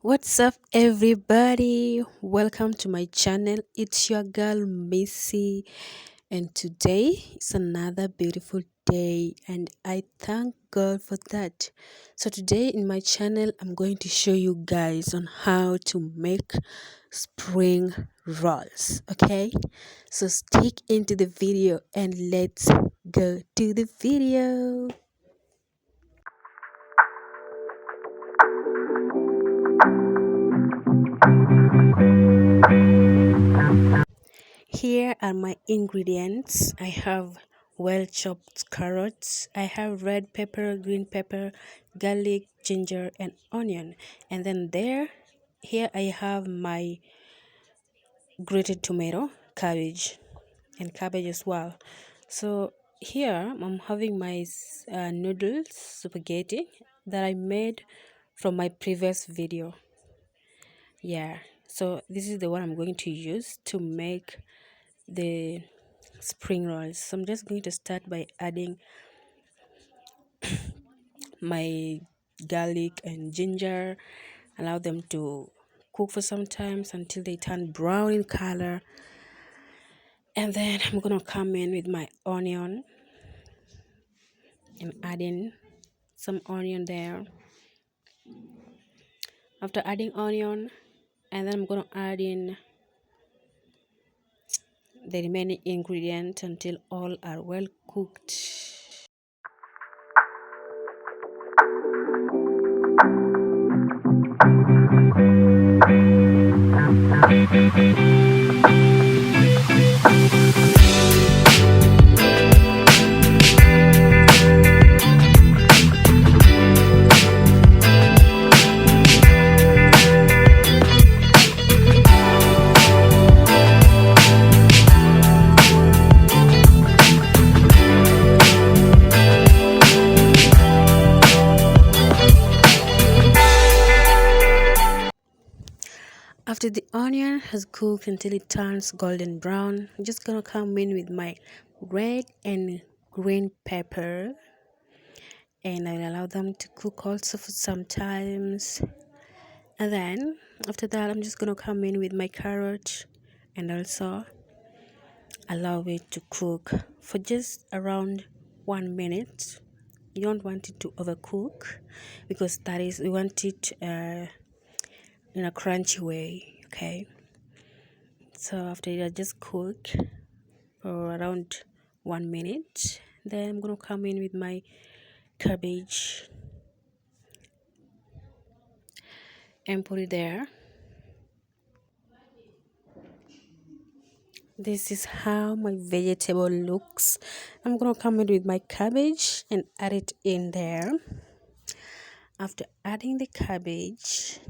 What's up, everybody? Welcome to my channel. It's your girl Missy, and today is another beautiful day, and I thank God for that. So, today in my channel, I'm going to show you guys on how to make spring rolls. Okay, so stick into the video and let's go to the video. Here are my ingredients. I have well chopped carrots. I have red pepper, green pepper, garlic, ginger, and onion. And then here I have my grated tomato, cabbage, and cabbage as well. So here I'm having my noodles, spaghetti that I made from my previous video. Yeah, so this is the one I'm going to use to make the spring rolls. So I'm just going to start by adding my garlic and ginger, allow them to cook for some times until they turn brown in color, and then I'm gonna come in with my onion and add in some onion there. After adding onion, and then I'm gonna add in the remaining ingredients until all are well cooked. After the onion has cooked until it turns golden brown, I'm just gonna come in with my red and green pepper, and I'll allow them to cook also for some times. And then after that, I'm just gonna come in with my carrot and also allow it to cook for just around 1 minute. You don't want it to overcook because that is we want it in a crunchy way. Okay, so after it just cook for around 1 minute, then I'm gonna come in with my cabbage and put it there. This is how my vegetable looks. I'm gonna come in with my cabbage and add it in there. After adding the cabbage,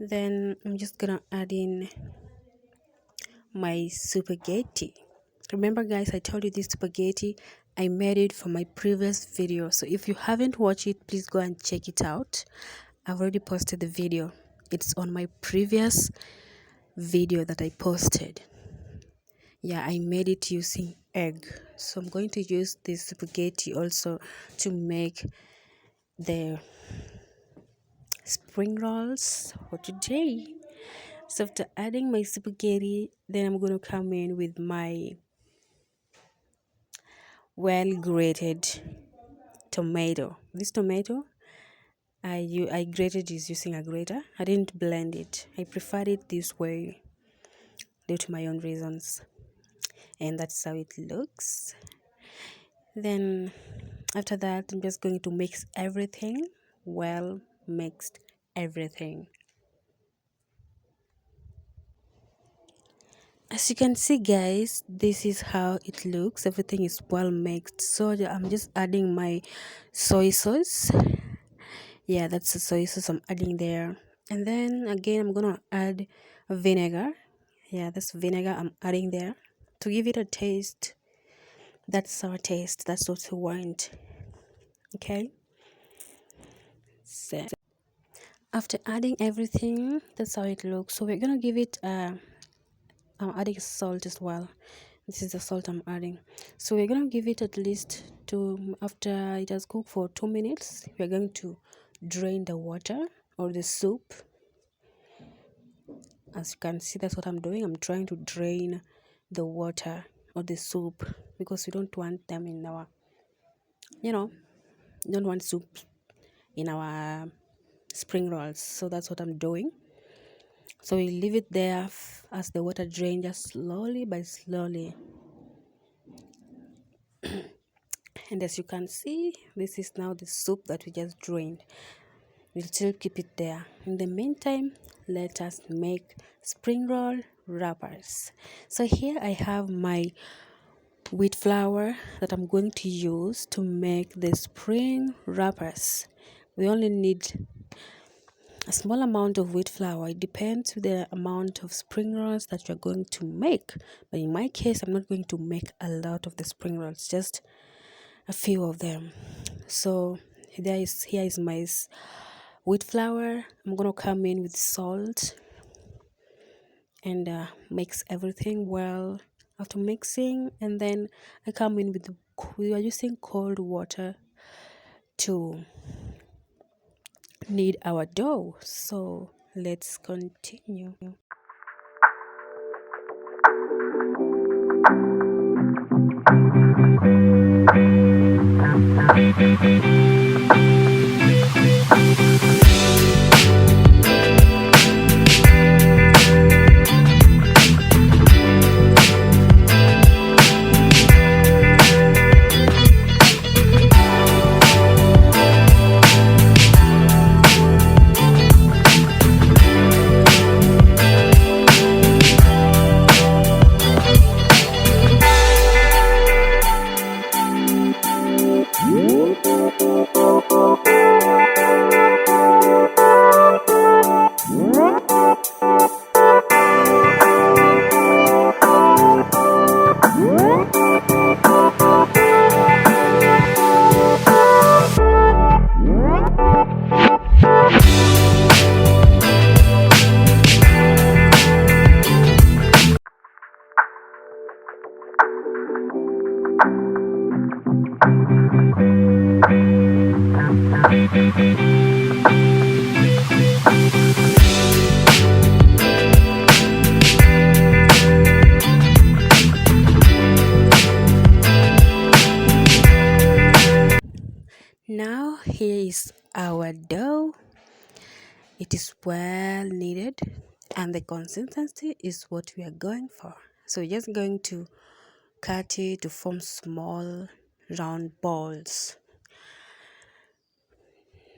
then I'm just gonna add in my spaghetti. Remember guys, I told you this spaghetti I made it for my previous video, so if you haven't watched it, please go and check it out. I've already posted the video. It's on my previous video that I posted. Yeah, I made it using egg, so I'm going to use this spaghetti also to make the spring rolls for today. So after adding my spaghetti, then I'm going to come in with my well grated tomato. This tomato I grated is using a grater. I didn't blend it. I preferred it this way due to my own reasons, and that's how it looks. Then after that, I'm just going to mix everything, well mixed everything. As you can see guys, this is how it looks. Everything is well mixed, so I'm just adding my soy sauce. Yeah, that's the soy sauce I'm adding there. And then again, I'm gonna add vinegar. Yeah, that's vinegar I'm adding there to give it a taste. That's our taste. That's what we want. Okay. So after adding everything, that's how it looks. So we're gonna give it. I'm adding salt as well. This is the salt I'm adding. So we're gonna give it at least after it has cooked for 2 minutes. We're going to drain the water or the soup. As you can see, that's what I'm doing. I'm trying to drain the water or the soup because we don't want them in our, you know, don't want soup in our spring rolls. So that's what I'm doing. So we leave it there as the water drains, just slowly by slowly. And as you can see, this is now the soup that we just drained. We'll still keep it there. In the meantime, let us make spring roll wrappers. So here I have my wheat flour that I'm going to use to make the spring wrappers. We only need a small amount of wheat flour. It depends on the amount of spring rolls that you're going to make. But in my case, I'm not going to make a lot of the spring rolls, just a few of them. So here is my wheat flour. I'm gonna come in with salt and mix everything well. After mixing, and then I come in with we are using cold water to knead our dough. So let's continue. Now here is our dough. It is well kneaded and the consistency is what we are going for. So we're just going to cut it to form small round balls.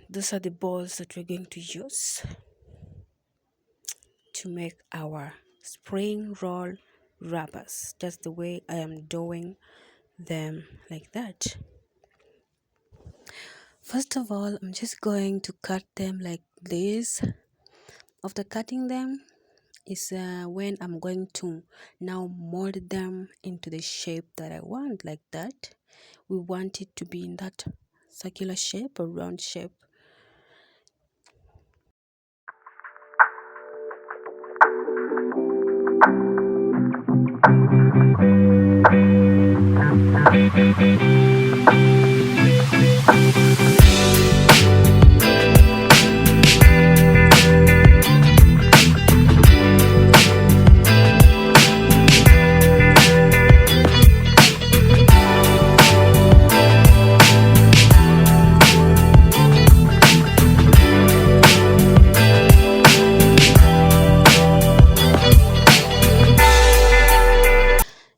Those are the balls that we're going to use to make our spring roll wrappers, just the way I am doing them, like that. First of all, I'm just going to cut them like this. After cutting them is when I'm going to now mold them into the shape that I want, like that. We want it to be in that circular shape or round shape.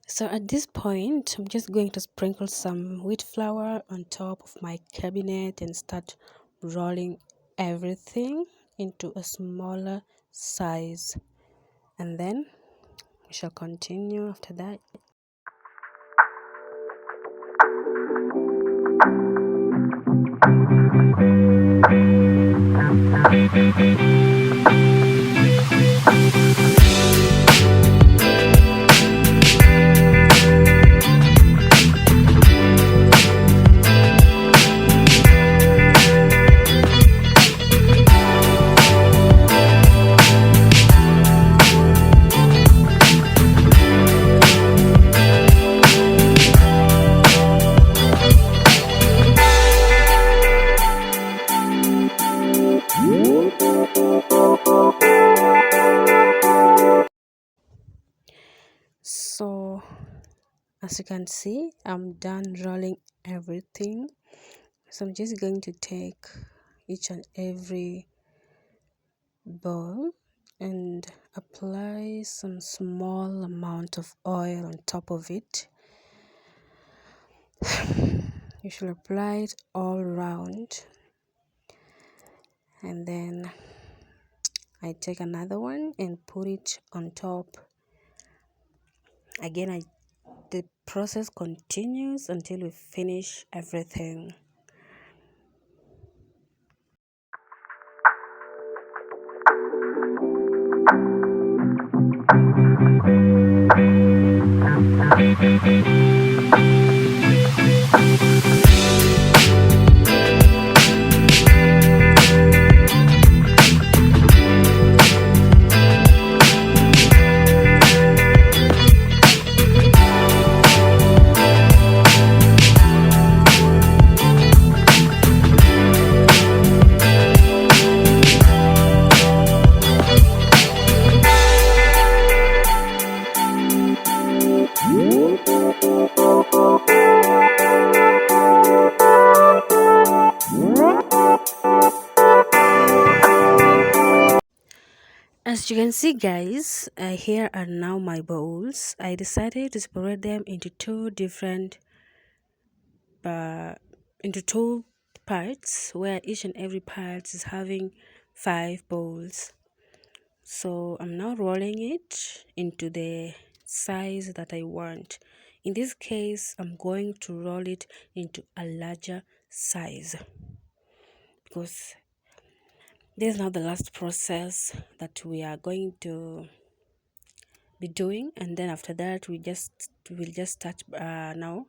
So at this point, I'm just going to sprinkle some wheat flour on top of my cabinet and start rolling everything into a smaller size. And then we shall continue after that. As you can see, I'm done rolling everything. So I'm just going to take each and every bowl and apply some small amount of oil on top of it. You should apply it all around, and then I take another one and put it on top. Again, the process continues until we finish everything. As you can see, guys, here are now my bowls. I decided to separate them into two parts, where each and every part is having 5 bowls. So I'm now rolling it into the size that I want. In this case, I'm going to roll it into a larger size, because this is now the last process that we are going to be doing, and then after that we'll just start now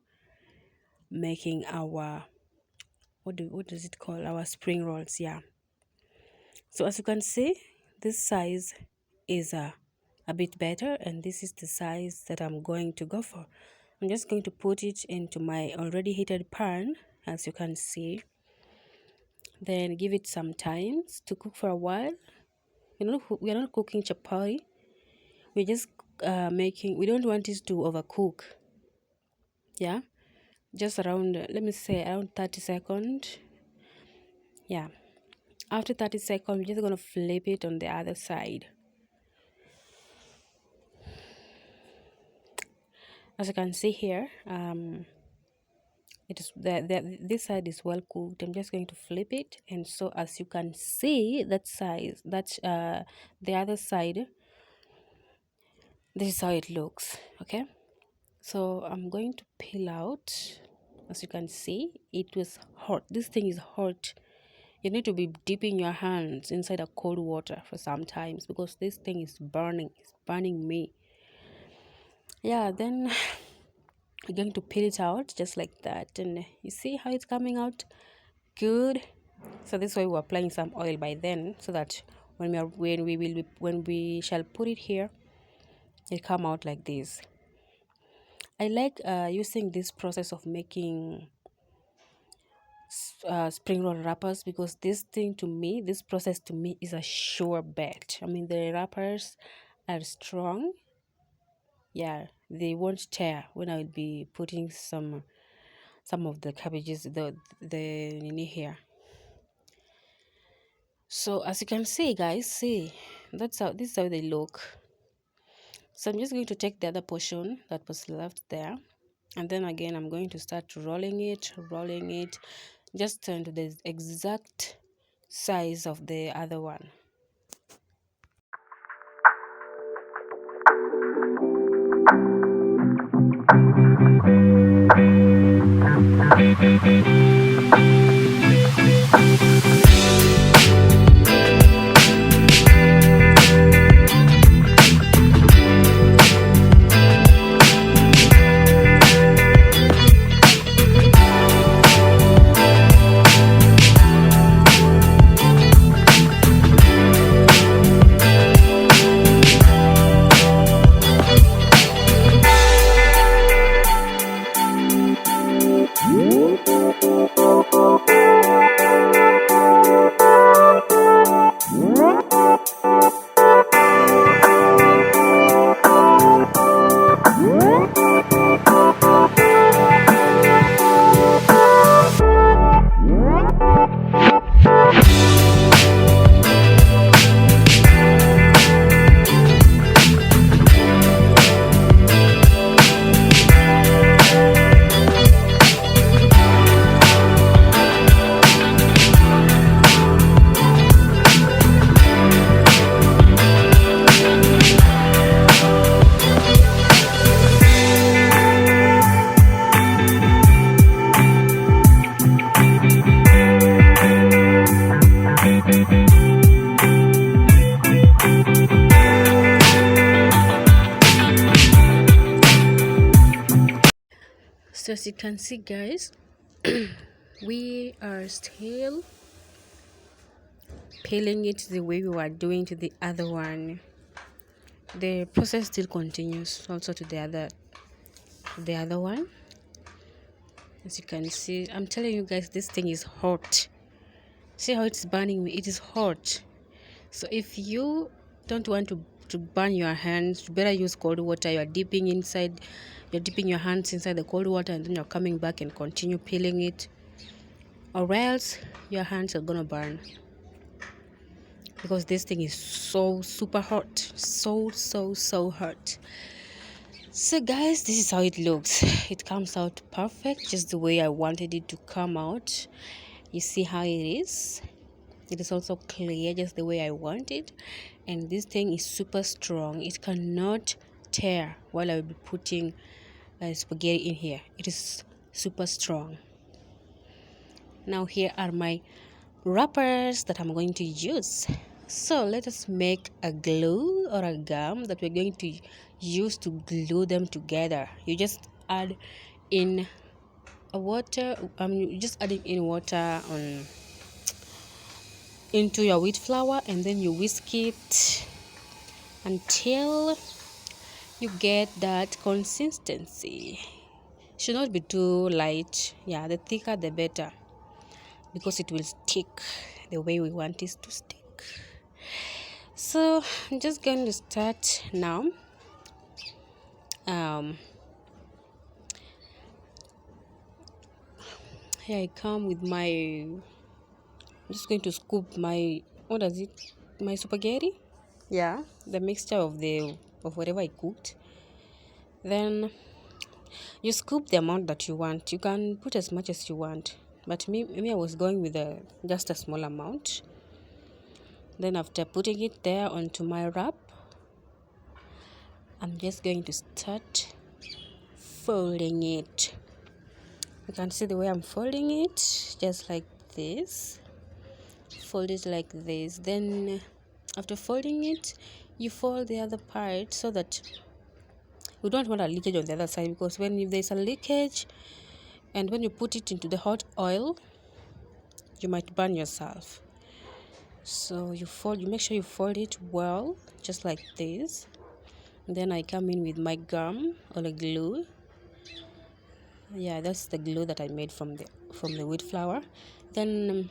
making our what does it call, our spring rolls. Yeah, so as you can see, this size is a bit better, and this is the size that I'm going to go for. I'm just going to put it into my already heated pan, as you can see, then give it some time to cook for a while. We are not cooking chapati, we're just making, we don't want it to overcook. Yeah, just around let me say around 30 seconds. Yeah, after 30 seconds, we're just gonna flip it on the other side. As you can see here, it is this side is well cooked. I'm just going to flip it, and so as you can see, that size, that's the other side, this is how it looks. Okay, so I'm going to peel out. As you can see, it was hot. This thing is hot. You need to be dipping your hands inside a cold water for some times, because this thing is burning. It's burning me. Yeah, then we're going to peel it out just like that, and you see how it's coming out good. So this way we're applying some oil by then, so that when we shall put it here, it come out like this. I like using this process of making spring roll wrappers, because this process to me is a sure bet. I mean, the wrappers are strong. Yeah, they won't tear when I will be putting some of the cabbages, the nini here. So as you can see, guys, see, this is how they look. So I'm just going to take the other portion that was left there, and then again I'm going to start rolling it just to the exact size of the other one. So as you can see, guys, we are still peeling it the way we were doing to the other one. The process still continues also to the other one. As you can see, I'm telling you guys, this thing is hot. See how it's burning me? It is hot. So if you don't want to burn your hands, you better use cold water. You're dipping your hands inside the cold water, and then you're coming back and continue peeling it, or else your hands are gonna burn, because this thing is so super hot, so hot. So guys, this is how it looks. It comes out perfect, just the way I wanted it to come out. You see how it is? It is also clear, just the way I want it. And this thing is super strong. It cannot tear while I will be putting spaghetti in here. It is super strong. Now here are my wrappers that I'm going to use. So let us make a glue or a gum that we're going to use to glue them together. You just add in water. You just adding in water into your wheat flour, and then you whisk it until you get that consistency. Should not be too light. Yeah, the thicker the better, because it will stick the way we want it to stick. So I'm just going to start now. Here I come with my, I'm just going to scoop my, my spaghetti. Yeah, the mixture of whatever I cooked. Then you scoop the amount that you want. You can put as much as you want, but me I was going with just a small amount. Then after putting it there onto my wrap, I'm just going to start folding it. You can see the way I'm folding it, just like this. Fold it like this. Then after folding it, you fold the other part, so that we don't want a leakage on the other side, because if there's a leakage and when you put it into the hot oil, you might burn yourself. So you make sure you fold it well, just like this. And then I come in with my gum or a glue. Yeah, that's the glue that I made from the wheat flour. Then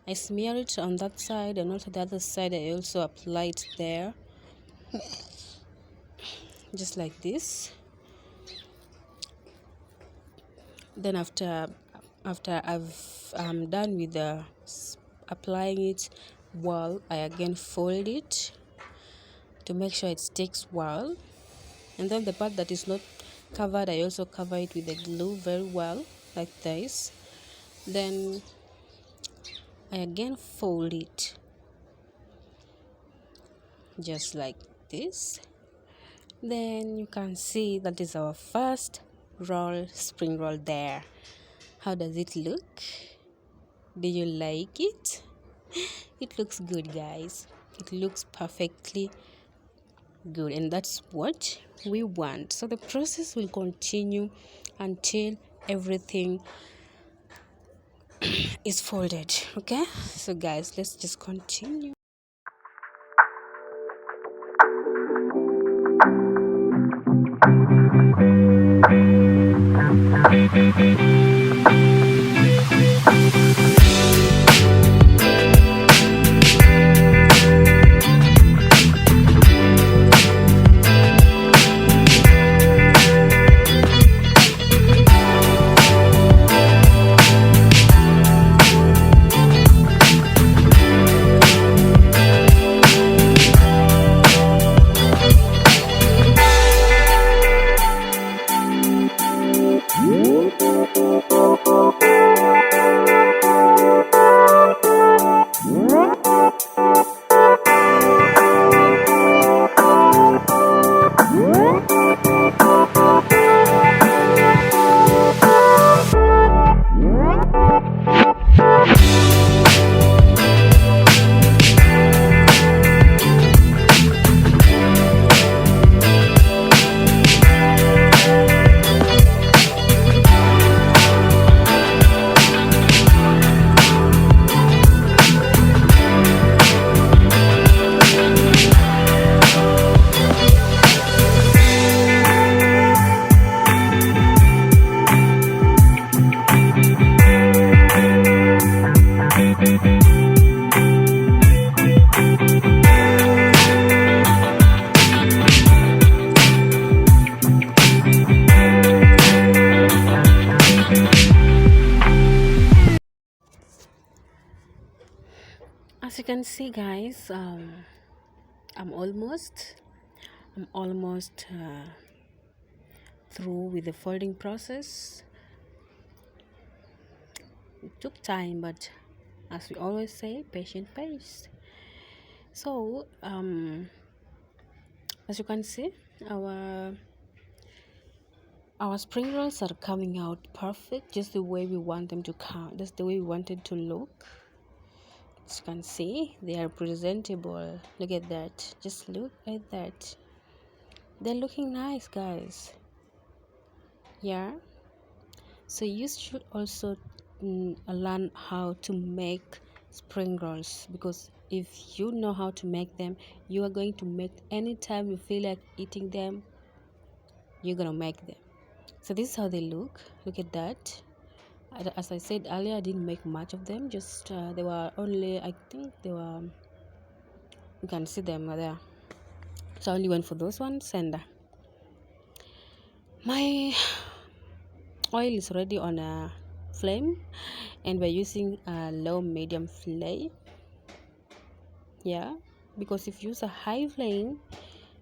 I smear it on that side, and also the other side I also apply it there, just like this. Then after I'm done with applying it well, I again fold it to make sure it sticks well. And then the part that is not covered, I also cover it with the glue very well, like this. Then I again fold it just like this. Then you can see that is our first spring roll there. How does it look? Do you like it? It looks good, guys. It looks perfectly good, and that's what we want. So the process will continue until everything is folded. Okay, so guys, let's just continue. As you can see, guys, I'm almost I'm almost through with the folding process. It took time, but as we always say, patient pays. So as you can see, our our spring rolls are coming out perfect, just the way we want them to come, just the way we wanted to look. As you can see, they are presentable. Look at that, just look at that. They're looking nice, guys. Yeah, so you should also learn how to make spring rolls, because if you know how to make them, you are going to make anytime you feel like eating them, you're gonna make them. So this is how they look at that. As I said earlier, I didn't make much of them, just they were only, I think they were, you can see them there, so I only went for those ones. And my oil is already on a flame, and we're using a low medium flame. Yeah, because if you use a high flame,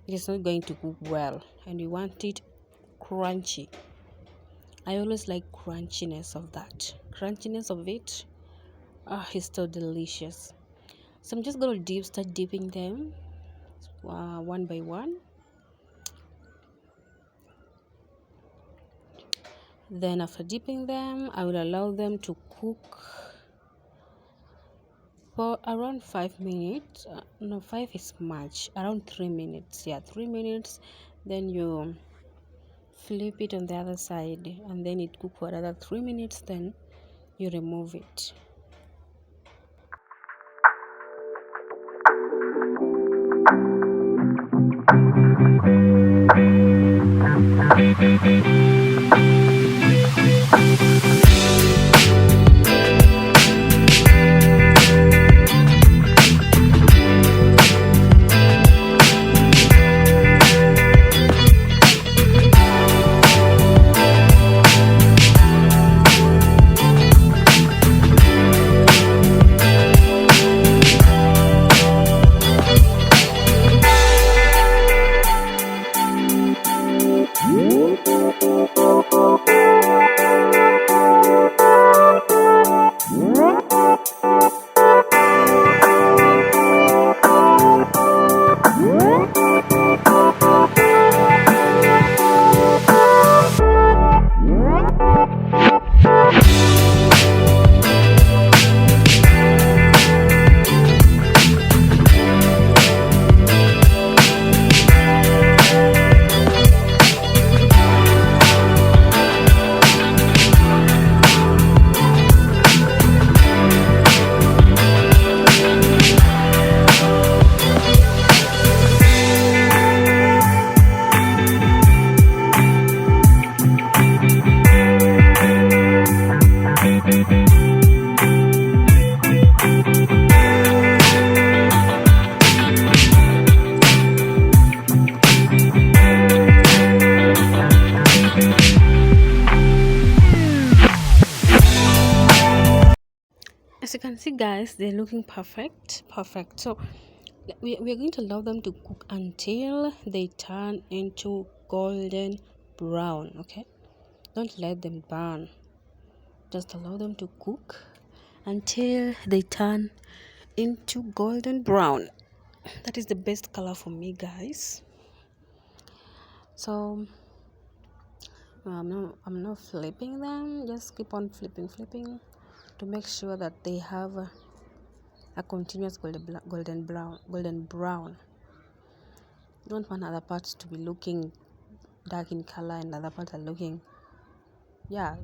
it is not going to cook well, and we want it crunchy. I always like crunchiness of it. It's so delicious. So I'm just going to start dipping them one by one. Then after dipping them, I will allow them to cook for around 5 minutes. No, 5 is much. Around 3 minutes. Yeah, 3 minutes. Then you flip it on the other side, and then it cook for another 3 minutes. Then you remove it. As you can see, guys, they're looking perfect. So we're going to allow them to cook until they turn into golden brown. Okay, don't let them burn, just allow them to cook until they turn into golden brown. That is the best color for me, guys. So I'm not flipping them, just keep on flipping to make sure that they have a continuous golden brown. You don't want other parts to be looking dark in color and other parts are looking, yeah,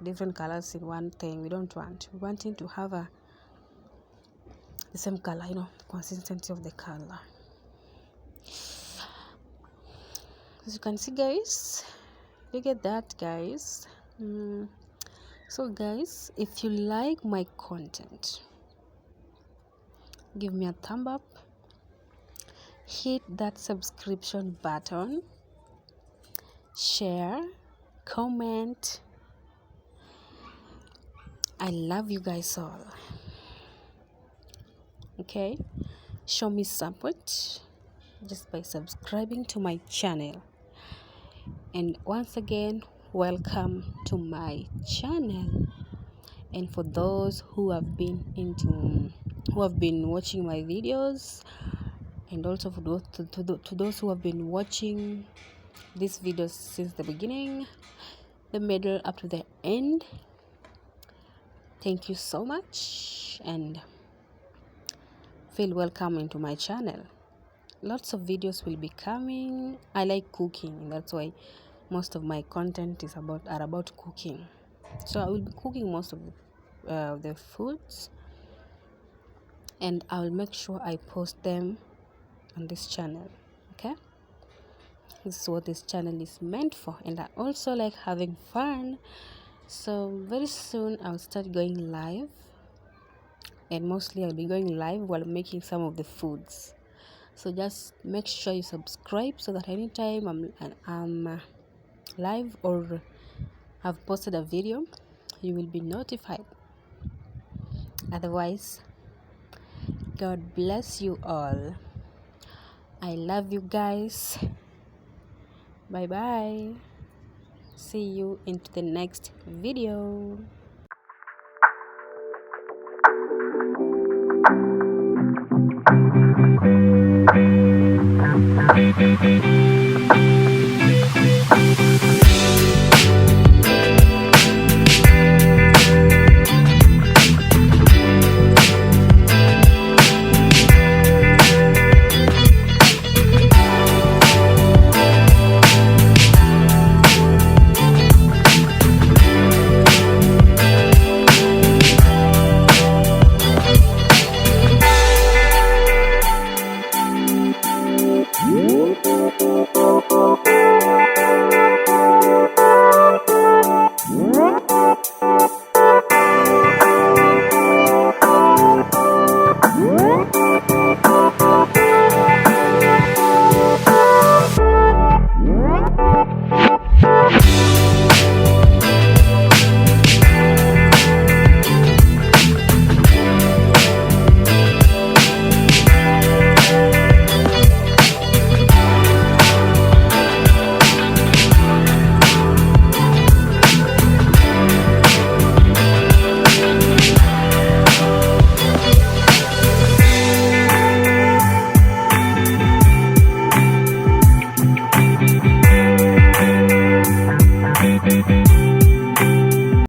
different colors in one thing. We want it to have the same color, consistency of the color. As you can see, guys, look at that, guys. So guys, if you like my content, give me a thumb up, hit that subscription button, share, comment. I love you guys all. Okay, show me support just by subscribing to my channel. And once again, welcome to my channel. And for those who have been watching my videos, and also for those to those who have been watching these videos since the beginning, the middle, up to the end, thank you so much and feel welcome into my channel. Lots of videos will be coming. I like cooking, that's why most of my content are about cooking. So I will be cooking most of the foods, and I will make sure I post them on this channel. Okay, this is what this channel is meant for, and I also like having fun. So very soon I'll start going live, and mostly I'll be going live while making some of the foods. So just make sure you subscribe so that anytime I'm live or have posted a video, you will be notified. Otherwise, God bless you all. I love you guys. Bye bye. See you into the next video.